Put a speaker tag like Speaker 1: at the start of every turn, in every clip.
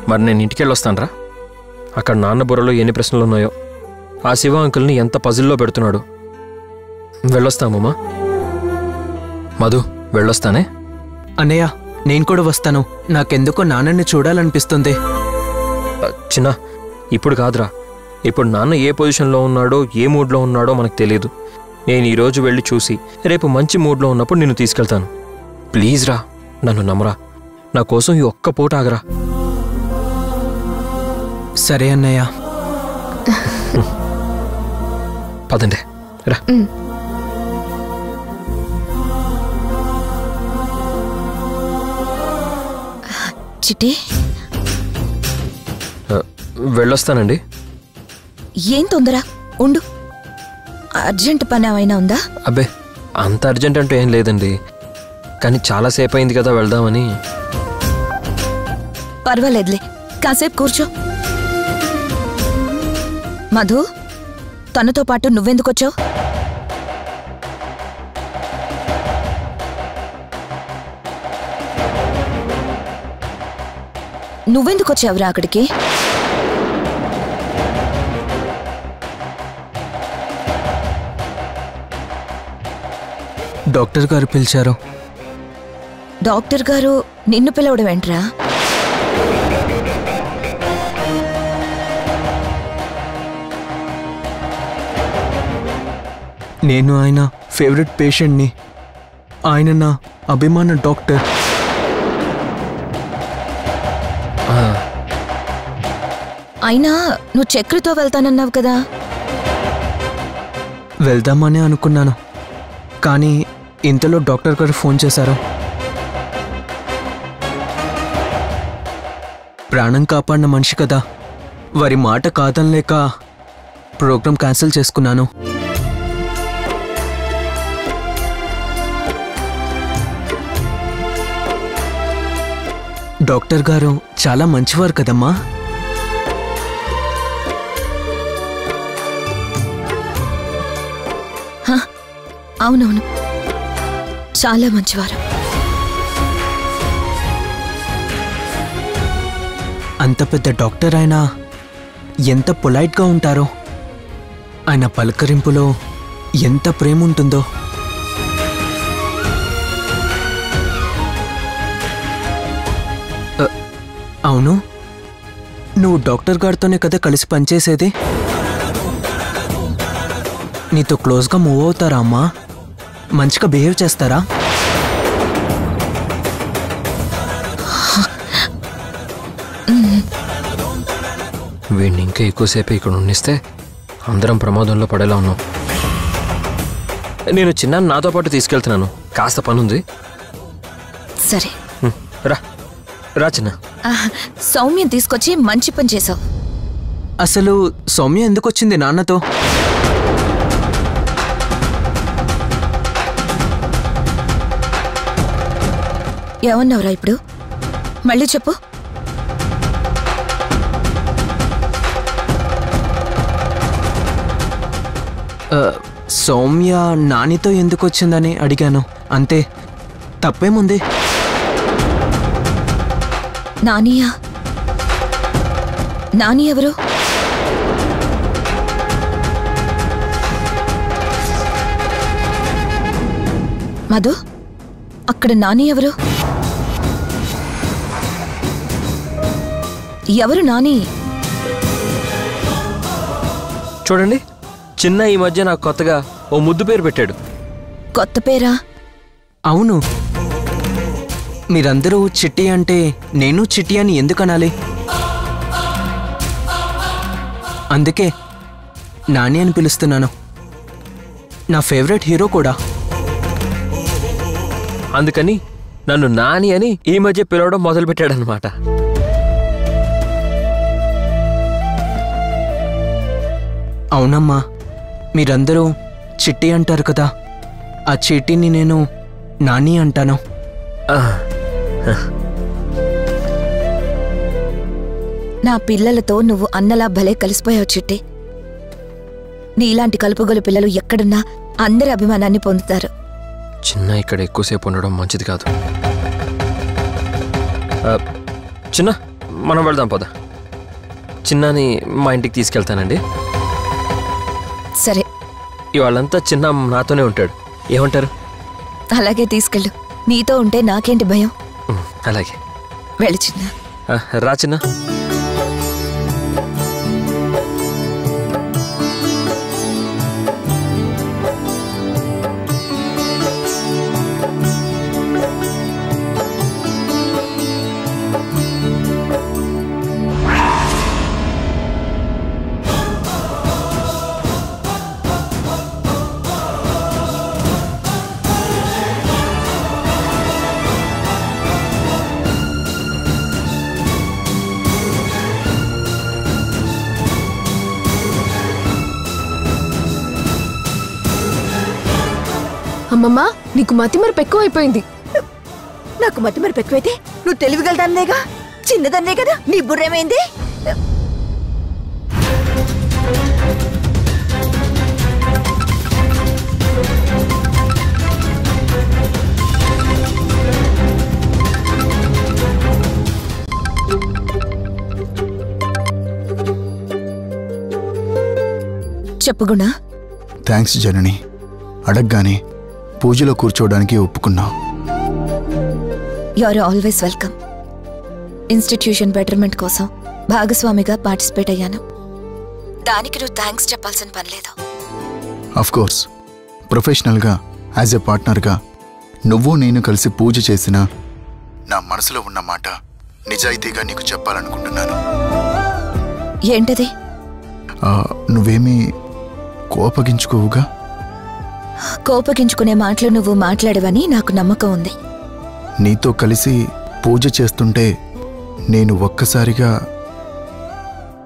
Speaker 1: మరి నేను ఇంటికి వెళ్ళొస్తానరా? అక్కడ నాన్న బుర్రలో ఎన్ని ప్రశ్నలు ఉన్నాయో, ఆ శివ అంకుల్ని ఎంత పజిల్లో పెడుతున్నాడు. వెళ్ళొస్తామమ్మా. మధు, వెళ్ళొస్తానే.
Speaker 2: అన్నయ్య, నేను కూడా వస్తాను. నాకెందుకో నాన్నని చూడాలనిపిస్తుంది.
Speaker 1: చిన్న, ఇప్పుడు కాదురా. ఇప్పుడు నాన్న ఏ పొజిషన్లో ఉన్నాడో, ఏ మూడ్లో ఉన్నాడో మనకు తెలియదు. నేను ఈరోజు వెళ్ళి చూసి రేపు మంచి మూడ్లో ఉన్నప్పుడు నిన్ను తీసుకెళ్తాను. ప్లీజ్ రా, నన్ను నమ్మరా. నా కోసం ఈ ఒక్క పూట ఆగరా.
Speaker 2: సరే అన్నయ్య.
Speaker 1: పదండి రా.
Speaker 3: చిట్టి,
Speaker 1: వెళ్ళొస్తానండి.
Speaker 3: ఏం తొందర? ఉండు, అర్జెంట్ పని ఏమైనా ఉందా?
Speaker 1: అబ్బే, అంత అర్జెంట్ అంటూ ఏం లేదండి. కానీ చాలాసేపు అయింది కదా వెళ్దామని.
Speaker 3: పర్వాలేదులే, కాసేపు కూర్చో. మధు, తనతో పాటు నువ్వెందుకొచ్చావు? నువ్వెందుకొచ్చావురా అక్కడికి?
Speaker 2: డాక్టర్ గారు పిలిచారు.
Speaker 3: డాక్టర్ గారు నిన్ను పిలవడం ఏంట్రా?
Speaker 2: నేను ఆయన ఫేవరెట్ పేషెంట్ని. ఆయన నా అభిమాన డాక్టర్.
Speaker 3: అయినా నువ్వు చక్రితో వెళ్తానన్నావు కదా?
Speaker 2: వెళ్దామని అనుకున్నాను, కానీ ఇంతలో డాక్టర్ గారు ఫోన్ చేశారు. ప్రాణం కాపాడిన మనిషి కదా, వారి మాట కాదనలేక ప్రోగ్రాం క్యాన్సిల్ చేసుకున్నాను. డాక్టర్ గారు చాలా మంచివారు కదమ్మా.
Speaker 3: అవునవును, చాలా మంచివారు.
Speaker 2: అంత పెద్ద డాక్టర్ ఆయన ఎంత పొలైట్గా ఉంటారో, ఆయన పలకరింపులో ఎంత ప్రేమ ఉంటుందో. అవును, నువ్వు డాక్టర్ గారితోనే కదా కలిసి పనిచేసేది. నీతో క్లోజ్గా మూవ్ అవుతారా అమ్మా? మంచిగా బిహేవ్ చేస్తారా?
Speaker 1: వీడిని ఇంకా ఎక్కువసేపు ఇక్కడ ఉండిస్తే అందరం ప్రమాదంలో పడేలా ఉన్నాం. నేను చిన్న నాతో పాటు తీసుకెళ్తున్నాను, కాస్త పనుంది.
Speaker 3: సరే
Speaker 1: రా రా చిన్న.
Speaker 3: సౌమ్యం తీసుకొచ్చి మంచి పని చేసావు.
Speaker 2: అసలు సౌమ్య ఎందుకు వచ్చింది నాన్నతో?
Speaker 3: ఏమన్నావురా ఇప్పుడు? మళ్ళీ చెప్పు.
Speaker 2: సౌమ్య నానితో ఎందుకు వచ్చిందని అడిగాను, అంతే. తప్పేముంది?
Speaker 3: నానియా? నాని ఎవరు? మధు, అక్కడ నాని ఎవరు? ఎవరు నాని?
Speaker 1: చూడండి, చిన్న ఈ మధ్య నాకు కొత్తగా ఓ ముద్దు పేరు పెట్టాడు.
Speaker 3: కొత్త పేరా?
Speaker 2: అవును. మీరందరూ చిట్టి అంటే నేను చిట్టి అని ఎందుకు అనాలి? అందుకే నాని అని పిలుస్తున్నాను. నా ఫేవరెట్ హీరో కూడా.
Speaker 1: అందుకని నన్ను నాని అని ఈ మధ్య పిలవడం మొదలుపెట్టాడనమాట.
Speaker 2: అవునమ్మా, మీరందరూ చిట్టి అంటారు కదా, ఆ చిట్టిని నేను నాని అంటాను.
Speaker 3: నా పిల్లలతో నువ్వు అన్నలా భలే కలిసిపోయావు చిట్టి. నీలాంటి కలుపుగోలు పిల్లలు ఎక్కడున్నా అందరి అభిమానాన్ని పొందుతారు.
Speaker 1: చిన్న ఇక్కడ ఎక్కువసేపు ఉండడం మంచిది కాదు. చిన్న, మనం వెళ్దాం పద. చిన్నాని మా ఇంటికి తీసుకెళ్తానండి.
Speaker 3: సరే,
Speaker 1: ఇవాళంతా చిన్న నాతోనే ఉంటాడు. ఏమంటారు?
Speaker 3: అలాగే తీసుకెళ్ళు. నీతో ఉంటే నాకేంటి భయం.
Speaker 1: అలాగే.
Speaker 3: వెళ్ళి చిన్న.
Speaker 1: రా చిన్న.
Speaker 4: అమ్మమ్మా, నీకు మతిమరుపు ఎక్కువైపోయింది.
Speaker 3: నాకు మతిమరుపు ఎక్కువైతే నువ్వు తెలివిగలదాన్నేగా, చిన్నదన్నే కదా. నీ బుర్రేమైంది? చెప్పు గుణ.
Speaker 5: థ్యాంక్స్ జనని. అడగగానే పూజలో కూర్చోవడానికి ఒప్పుకున్నావు.
Speaker 3: You are always welcome. Institution betterment కోసం భాగస్వామిగా పార్టిసిపేట్ అయ్యాను. దానికి నువ్వు థ్యాంక్స్ చెప్పాల్సిన పని లేదు.
Speaker 5: అఫ్ కోర్స్, ప్రొఫెషనల్గా యాజ్ ఎ పార్ట్నర్గా నువ్వు నేను కలిసి పూజ చేసినా నా మనసులో ఉన్న మాట నిజాయితీగా నీకు చెప్పాలనుకుంటున్నాను.
Speaker 3: ఏంటది?
Speaker 5: నువ్వేమీ కోపగించుకోవుగా?
Speaker 3: కోపగించుకునే మాటలు నువ్వు మాట్లాడవని నాకు నమ్మకం ఉంది.
Speaker 5: నీతో కలిసి పూజ చేస్తుంటే నేను ఒక్కసారిగా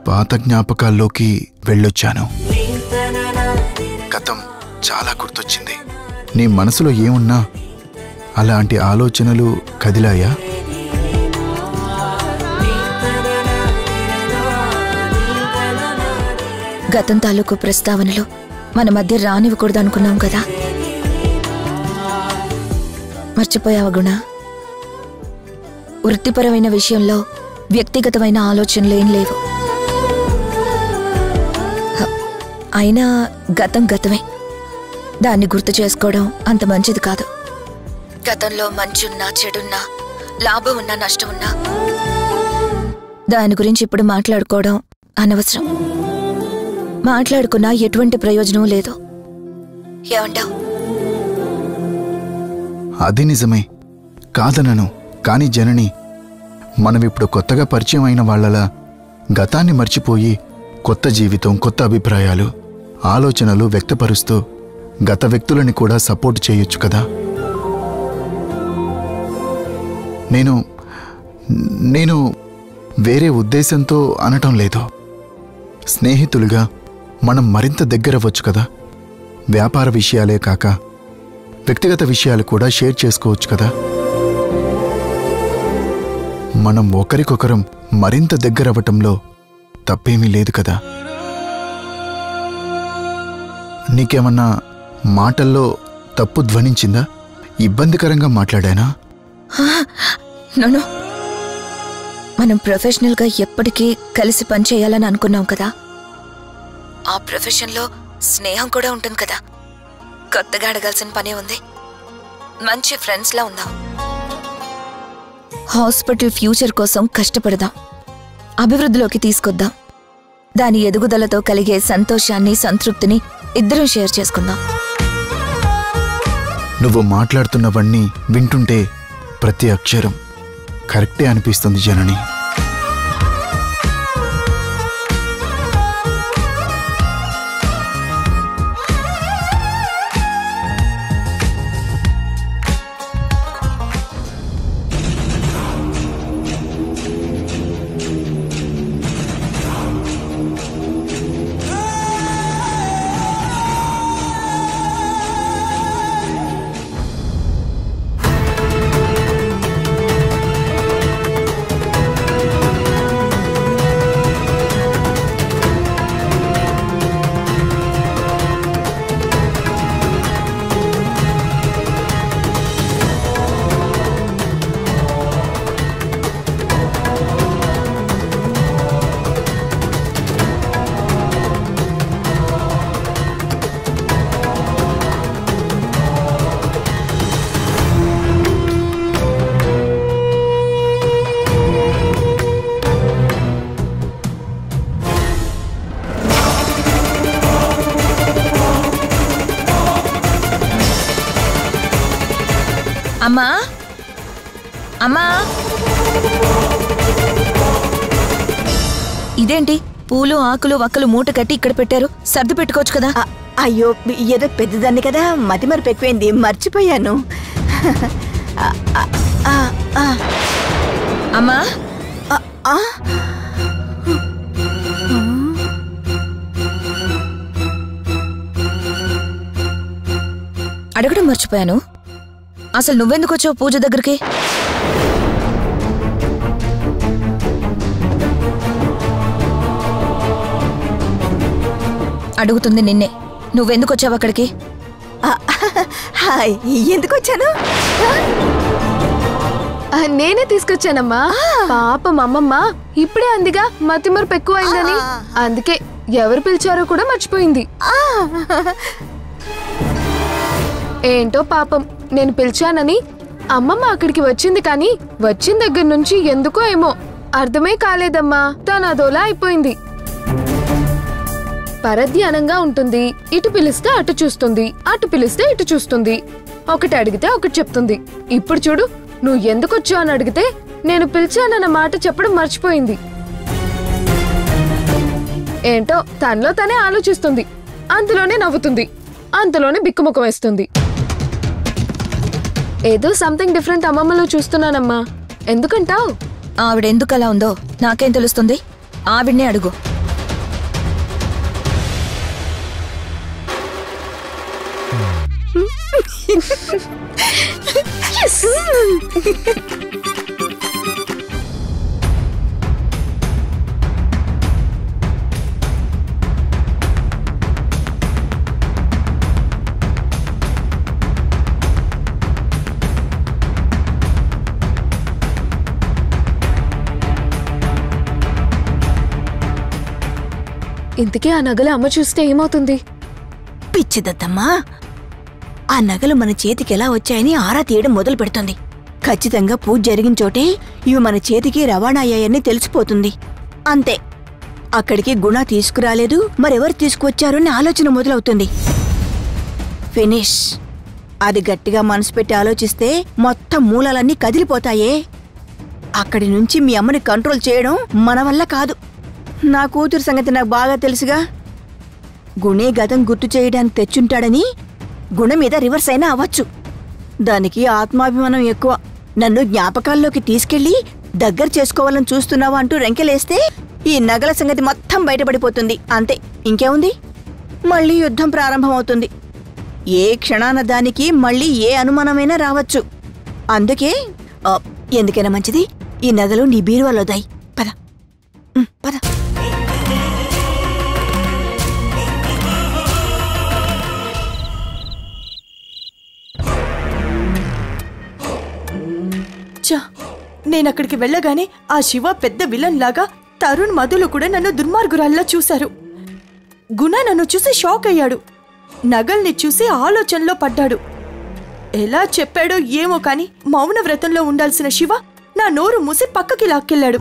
Speaker 5: పాత జ్ఞాపకాల్లోకి వెళ్ళొచ్చాను. గతం చాలా గుర్తొచ్చింది. నీ మనసులో ఏమున్నా అలాంటి ఆలోచనలు కదిలాయా?
Speaker 3: గతం తాలూకు ప్రస్తావనలు మన మధ్య రానివ్వకూడదు అనుకున్నాం కదా. మర్చిపోయావా గుణ? వృత్తిపరమైన విషయంలో వ్యక్తిగతమైన ఆలోచనలు ఏం లేవు. అయినా గతం గతమే. దాన్ని గుర్తు చేసుకోవడం అంత మంచిది కాదు. గతంలో మంచున్నా చెడున్నా, లాభం ఉన్నా నష్టం ఉన్నా దాని గురించి ఇప్పుడు మాట్లాడుకోవడం అనవసరం. మాట్లాడుకున్నా ఎటువంటి ప్రయోజనం లేదు. ఏమంటావు?
Speaker 5: అది నిజమే, కాదనను. కానీ జనని, మనమిప్పుడు కొత్తగా పరిచయం అయిన వాళ్ళలా గతాన్ని మర్చిపోయి కొత్త జీవితం, కొత్త అభిప్రాయాలు, ఆలోచనలు వ్యక్తపరుస్తూ గత వ్యక్తులని కూడా సపోర్ట్ చేయొచ్చు కదా. నేను వేరే ఉద్దేశంతో అనటం లేదు. స్నేహితులుగా మనం మరింత దగ్గరవచ్చు కదా. వ్యాపార విషయాలే కాక వ్యక్తిగత విషయాలు కూడా షేర్ చేసుకోవచ్చు కదా. మనం ఒకరికొకరం మరింత దగ్గరవ్వటంలో తప్పేమీ లేదు కదా. నీకేమన్నా మాటల్లో తప్పు ధ్వనించిందా? ఇబ్బందికరంగా మాట్లాడానా?
Speaker 3: నో, మనం ప్రొఫెషనల్గా ఎప్పటికీ కలిసి పనిచేయాలని అనుకున్నాం కదా. ఆ ప్రొఫెషన్లో స్నేహం కూడా ఉంటుంది కదా. కొత్తగా అడగాల్సిన పనే ఉంది. మంచి ఫ్రెండ్స్లా ఉందాం. హాస్పిటల్ ఫ్యూచర్ కోసం కష్టపడదాం. అభివృద్ధిలోకి తీసుకొద్దాం. దాని ఎదుగుదలతో కలిగే సంతోషాన్ని, సంతృప్తిని ఇద్దరం షేర్ చేసుకుందాం.
Speaker 5: నువ్వు మాట్లాడుతున్నవన్నీ వింటుంటే ప్రతి అక్షరం కరెక్టే అనిపిస్తుంది జనని.
Speaker 3: అమ్మా అమ్మా, ఇదేంటి పూలు ఆకులు వక్కలు మూట కట్టి ఇక్కడ పెట్టారు? సర్ది పెట్టుకోవచ్చు కదా.
Speaker 6: అయ్యో, ఏదో పెద్దదాన్ని కదా, మతిమరుపు ఎక్కువైంది, మర్చిపోయాను.
Speaker 3: అమ్మా అడగడం మర్చిపోయాను, అసలు నువ్వెందుకు వచ్చావు పూజ దగ్గరికి? అడుగుతుంది నిన్నే, నువ్వెందుకు వచ్చావు అక్కడికి?
Speaker 6: ఎందుకు వచ్చాను?
Speaker 4: నేనే తీసుకొచ్చానమ్మా. పాపం అమ్మమ్మ ఇప్పుడే అందిగా మతిమరుపు ఎక్కువైందని, అందుకే ఎవరు పిలిచారో కూడా మర్చిపోయింది. ఏంటో పాపం, నేను పిలిచానని అమ్మమ్మ అక్కడికి వచ్చింది, కానీ వచ్చిన దగ్గర నుంచి ఎందుకో ఏమో అర్థమే కాలేదమ్మా. తను అదోలా అయిపోయింది. పరధ్యానంగా ఉంటుంది. ఇటు పిలిస్తే అటు చూస్తుంది, అటు పిలిస్తే ఇటు చూస్తుంది. ఒకటి అడిగితే ఒకటి చెప్తుంది. ఇప్పుడు చూడు, నువ్వు ఎందుకు వచ్చావు అని అడిగితే నేను పిలిచానన్న మాట చెప్పడం మర్చిపోయింది. ఏంటో తనలో తనే ఆలోచిస్తుంది, అంతలోనే నవ్వుతుంది, అంతలోనే బిక్కుముఖం వేస్తుంది. ఏదో సంథింగ్ డిఫరెంట్ అమ్మమ్మలో చూస్తున్నానమ్మా. ఎందుకంటావు?
Speaker 3: ఆవిడెందుకు అలా ఉందో నాకేం తెలుస్తుంది? ఆవిడ్నే అడుగు.
Speaker 4: ఇంతకీ ఆ నగలు అమ్మ చూస్తే ఏమవుతుంది?
Speaker 6: పిచ్చిదత్తమ్మా, ఆ నగలు మన చేతికి ఎలా వచ్చాయని ఆరా తీయడం మొదలు పెడుతుంది. ఖచ్చితంగా పూజ జరిగిన చోటే ఇవి మన చేతికి రవాణా అయ్యాయని తెలిసిపోతుంది. అంతే, అక్కడికి గుణ తీసుకురాలేదు, మరెవరు తీసుకువచ్చారో అని ఆలోచన మొదలవుతుంది. ఫినిష్. అది గట్టిగా మనసు పెట్టి ఆలోచిస్తే మొత్తం మూలాలన్నీ కదిలిపోతాయే. అక్కడి నుంచి మీ అమ్మని కంట్రోల్ చేయడం మన వల్ల కాదు. నా కూతురు సంగతి నాకు బాగా తెలుసుగా. గుణే గతం గుర్తు చేయడానికి తెచ్చుంటాడని గుణ మీద రివర్స్ అయినా అవ్వచ్చు. దానికి ఆత్మాభిమానం ఎక్కువ. నన్ను జ్ఞాపకాల్లోకి తీసుకెళ్లి దగ్గర చేసుకోవాలని చూస్తున్నావా అంటూ రెంకెలేస్తే ఈ నగల సంగతి మొత్తం బయటపడిపోతుంది. అంతే, ఇంకేముంది? మళ్ళీ యుద్ధం ప్రారంభమవుతుంది. ఏ క్షణాన దానికి మళ్ళీ ఏ అనుమానమైనా రావచ్చు. అందుకే ఎందుకైనా మంచిది ఈ నగలు నీ బీరువాలో దాయి. పద పద.
Speaker 7: నేనక్కడికి వెళ్ళగానే ఆ శివ పెద్ద విలన్ లాగా, తరుణ్ మధులు కూడా నన్ను దుర్మార్గురాల్లా చూశారు. గుణ నన్ను చూసి షాక్ అయ్యాడు. నగల్ని చూసి ఆలోచనలో పడ్డాడు. ఎలా చెప్పాడో ఏమో కాని మౌన వ్రతంలో ఉండాల్సిన శివ నా నోరు మూసి పక్కకి లాక్కెళ్ళాడు.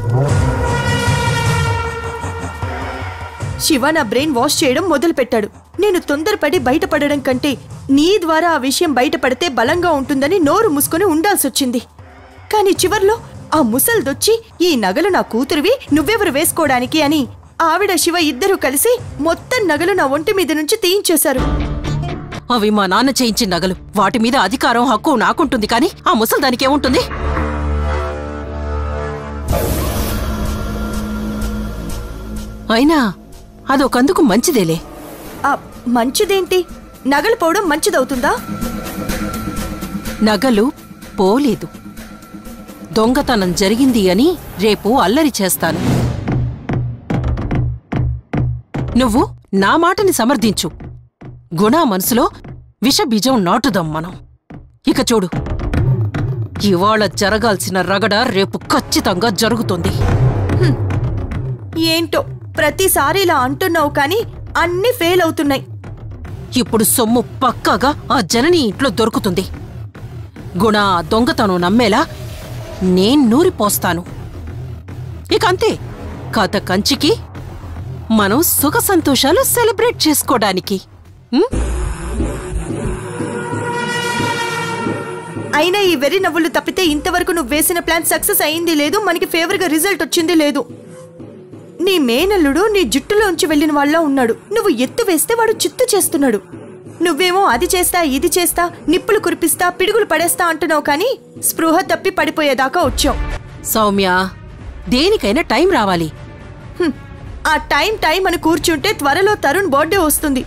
Speaker 7: శివ నా బ్రెయిన్ వాష్ చేయడం మొదలుపెట్టాడు. నేను తొందరపడి బయటపడడం కంటే నీ ద్వారా ఆ విషయం బయటపడితే బలంగా ఉంటుందని నోరు మూసుకొని ఉండాల్సొచ్చింది. కానీ చివర్లో ఆ ముసల్దొచ్చి ఈ నగలు నా కూతురివి, నువ్వెవరు వేసుకోవడానికి అని ఆవిడ శివ ఇద్దరూ కలిసి మొత్తం నగలు నా ఒంటి మీద నుంచి తీయించేశారు.
Speaker 8: అవి మా నాన్న చేయించిన నగలు. వాటి మీద అధికారం హక్కు నాకుంటుంది, కానీ ఆ ముసలి దానికేముంటుంది? అయినా అదొకందుకు మంచిదేలే.
Speaker 7: మంచిదేంటి? నగలు పోవడం మంచిదవుతుందా?
Speaker 8: నగలు పోలేదు, దొంగతనం జరిగింది అని రేపు అల్లరి చేస్తాను. నువ్వు నా మాటని సమర్థించు. గుణ మనసులో విషబీజం నాటుదాం మనం. ఇక చూడు, ఇవాళ జరగాల్సిన రగడ రేపు ఖచ్చితంగా జరుగుతుంది.
Speaker 7: ఏంటో ప్రతిసారి ఇలా అంటున్నావు కానీ అన్నీ ఫెయిల్ అవుతున్నాయి.
Speaker 8: ఇప్పుడు సొమ్ము పక్కాగా ఆ జనని ఇంట్లో దొరుకుతుంది. గుణ దొంగతనం నమ్మేలా నేను నూరిపోస్తాను. ఇక అంతే, కథ కంచికి, మనం సుఖ సంతోషాలు సెలబ్రేట్ చేసుకోవడానికి.
Speaker 7: అయినా ఈ వెర్రి నవ్వులు తప్పితే ఇంతవరకు నువ్వు వేసిన ప్లాన్ సక్సెస్ అయింది లేదు, మనకి ఫేవర్గా రిజల్ట్ వచ్చింది లేదు. నీ మేనల్లుడు నీ జుట్టులోంచి వెళ్ళిన వాళ్ళ ఉన్నాడు. నువ్వు ఎత్తు వేస్తే వాడు చిత్తు చేస్తున్నాడు. నువ్వేమో అది చేస్తా ఇది చేస్తా, నిప్పులు కురిపిస్తా, పిడుగులు పడేస్తా అంటున్నావు, కానీ స్పృహ తప్పి పడిపోయేదాకా వచ్చావు.
Speaker 8: సౌమ్య, దేనికైనా టైం రావాలి.
Speaker 7: ఆ టైం అని కూర్చుంటే త్వరలో తరుణ్ బర్త్డే వస్తుంది.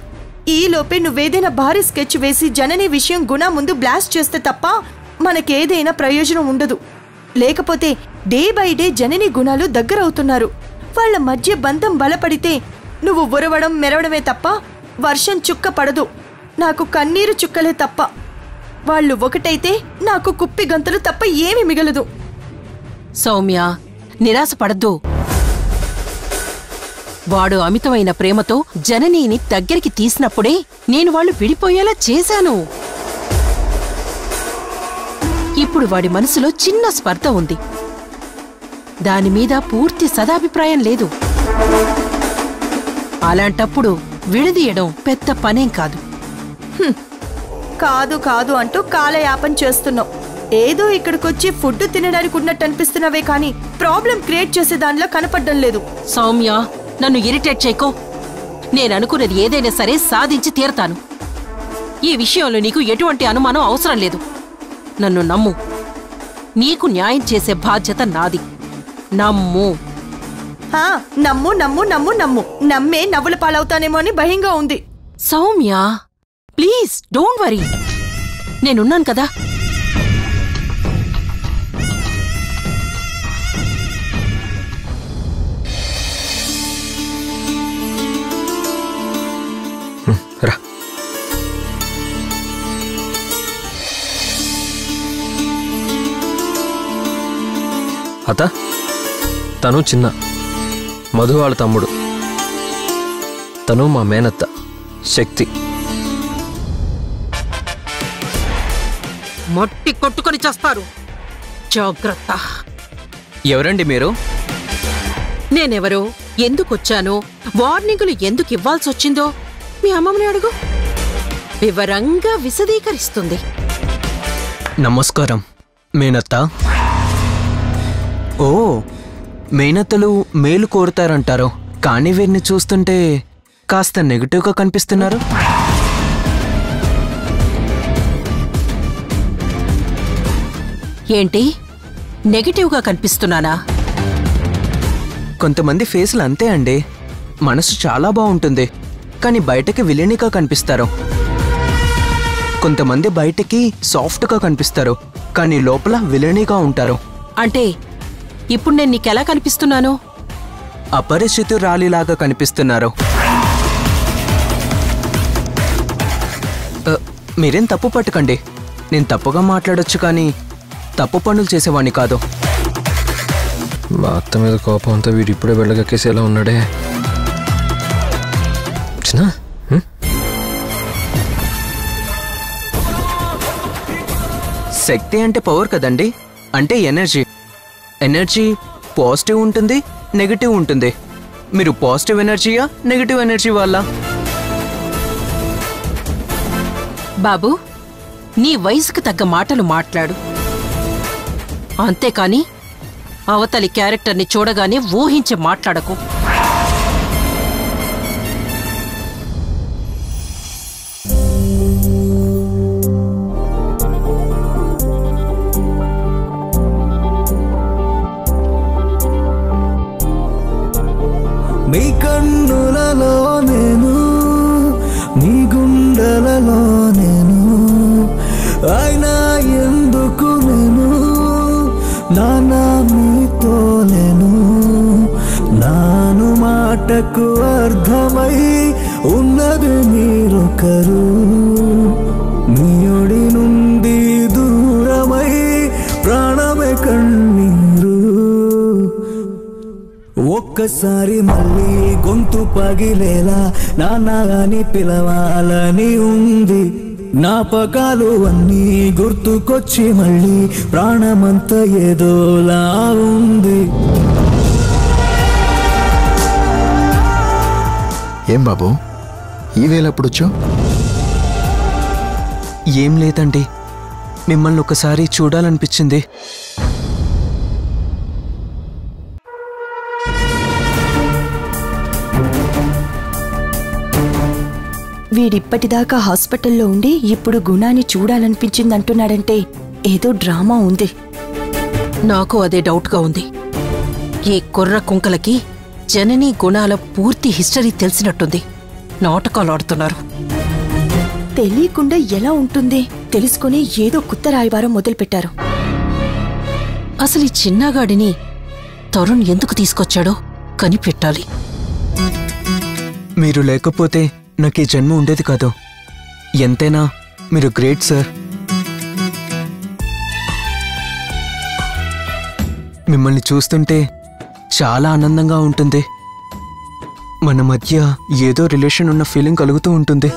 Speaker 7: ఈలోపే నువ్వేదైనా భారీ స్కెచ్ వేసి జనని విషయం గుణ ముందు బ్లాస్ట్ చేస్తే తప్ప మనకేదైనా ప్రయోజనం ఉండదు. లేకపోతే డే బై డే జనని గుణాలు దగ్గరవుతున్నారు. వాళ్ళ మధ్య బంధం బలపడితే నువ్వు ఉరవడం మెరవడమే తప్ప వర్షం చుక్క పడదు. నాకు కన్నీరు చుక్కలే తప్ప. వాళ్ళు ఒకటైతే నాకు కుప్పి గంతులు తప్ప ఏమీ మిగలదు.
Speaker 8: సౌమ్య, నిరాశపడద్దు. వాడు అమితమైన ప్రేమతో జననీని దగ్గరికి తీసినప్పుడే నేను వాళ్ళు విడిపోయేలా చేశాను. ఇప్పుడు వాడి మనసులో చిన్న స్పర్ధ ఉంది. దానిమీద పూర్తి సదాభిప్రాయం లేదు. అలాంటప్పుడు విడదీయడం పెద్ద పనేం కాదు.
Speaker 7: కాదు కాదు అంటూ కాలయాపన చేస్తున్నావు. ఏదో ఇక్కడికొచ్చి ఫుడ్ తినడానికి ఉన్నట్టు అనిపిస్తున్నావే కానీ ప్రాబ్లం క్రియేట్ చేసే దానిలో కనపడడం లేదు.
Speaker 8: సౌమ్య, నన్ను ఇరిటేట్ చేయకో. నేననుకున్నది ఏదైనా సరే సాధించి తీరతాను. ఈ విషయంలో నీకు ఎటువంటి అనుమానం అవసరం లేదు. నన్ను నమ్ము. నీకు న్యాయం చేసే బాధ్యత నాది. నమ్ము.
Speaker 7: నమ్ము నమ్ము నమ్ము నమ్ము. నమ్మే నవ్వుల పాలవుతానేమో అని భయంగా ఉంది.
Speaker 8: Soumya, please don't worry. నేనున్నాను కదా.
Speaker 1: రా. అత తను చిన్న మధు వాళ్ళ తమ్ముడు. తను మా మేనత్త శక్తి.
Speaker 8: మట్టి కొట్టుకొని చేస్తారు. జాగ్రత్త.
Speaker 2: ఎవరండి మీరు?
Speaker 8: నేనెవరో, ఎందుకొచ్చానో, వార్నింగులు ఎందుకు ఇవ్వాల్సొచ్చిందో మీ అమ్మమ్మని అడుగు. వివరంగా విశదీకరిస్తుంది.
Speaker 2: నమస్కారం మేనత్త. ఓ, మేనత్తలు మేలు కోరుతారంటారు, కానీ వీరిని చూస్తుంటే కాస్త నెగిటివ్గా కనిపిస్తున్నారు.
Speaker 8: ఏంటి, నెగిటివ్గా కనిపిస్తున్నానా?
Speaker 2: కొంతమంది ఫేస్లు అంతే అండి. మనసు చాలా బాగుంటుంది, కానీ బయటకి విలనిగా కనిపిస్తారు. కొంతమంది బయటకి సాఫ్ట్గా కనిపిస్తారు, కానీ లోపల విలనిగా ఉంటారు.
Speaker 8: అంటే ఇప్పుడు నేను నీకెలా కనిపిస్తున్నాను?
Speaker 2: అపరిచితురాలిలాగా కనిపిస్తున్నారు. మీరేం తప్పు పట్టుకండి. నేను తప్పుగా మాట్లాడొచ్చు, కానీ తప్పు పనులు చేసేవాణ్ణి కాదు.
Speaker 1: మా అత్త మీద కోపం అంతా వీడు ఇప్పుడే వెళ్ళగక్కేసేలా ఉన్నాడే. చిన్న
Speaker 2: శక్తి అంటే పవర్ కదండి, అంటే ఎనర్జీ. ఎనర్జీ పాజిటివ్ ఉంటుంది, నెగిటివ్ ఉంటుంది. మీరు పాజిటివ్ ఎనర్జీయా, నెగిటివ్ ఎనర్జీ వల్ల?
Speaker 8: బాబు, నీ వయసుకు తగ్గ మాటలు మాట్లాడు. అంతేకాని అవతలి క్యారెక్టర్ని చూడగానే ఊహించి మాట్లాడకు.
Speaker 9: నీ కన్నులలో నేను, నీ గుండెలలో నేను, అయినా ఎందుకు నేను నానా మీతో లేను. నాను మాటకు అర్థమై ఉన్నది మీరొకరు, నీయుడి నుండి దూరమై ప్రాణమే కన్నీరు. ఒక్కసారి మళ్ళీ గొంతు పగిలేలా నాన్న అని పిలవాలని ఉంది. జ్ఞాపకాలు అన్నీ గుర్తుకొచ్చి మళ్ళీ ప్రాణమంతా ఏదోలా ఉంది.
Speaker 5: ఏం బాబు, ఈ వేళ ఎప్పుడొచ్చావు?
Speaker 2: ఏం లేదండి, మిమ్మల్ని ఒకసారి చూడాలనిపించింది.
Speaker 7: వీడిప్పటిదాకా హాస్పిటల్లో ఉండి ఇప్పుడు గుణాన్ని చూడాలనిపించిందంటున్నాడంటే ఏదో డ్రామా ఉంది.
Speaker 8: నాకు అదే డౌట్గా ఉంది. ఈ కుర్ర కుంకలకి జనని గుణాల పూర్తి హిస్టరీ తెలిసినట్టుంది. నాటకాలు ఆడుతున్నారు.
Speaker 7: తెలియకుండా ఎలా ఉంటుంది? తెలుసుకుని ఏదో కొత్త రాయబారం మొదలుపెట్టారు.
Speaker 8: అసలు ఈ చిన్నగాడిని తరుణ్ ఎందుకు తీసుకొచ్చాడో కనిపెట్టాలి.
Speaker 2: మీరు లేకపోతే నాకు ఈ జన్మ ఉండేది కాదు. ఎంతైనా మీరు గ్రేట్ సార్. మిమ్మల్ని చూస్తుంటే చాలా ఆనందంగా ఉంటుంది. మన మధ్య ఏదో రిలేషన్ ఉన్న ఫీలింగ్ కలుగుతూ ఉంటుంది.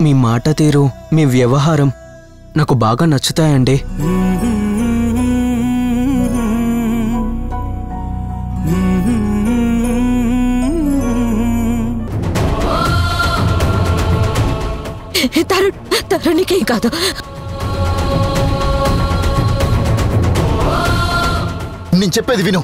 Speaker 2: మీ మాట తీరు, మీ వ్యవహారం నాకు బాగా నచ్చుతాయండి.
Speaker 3: తరుణికేం కాదు.
Speaker 5: నేను చెప్పేది విను.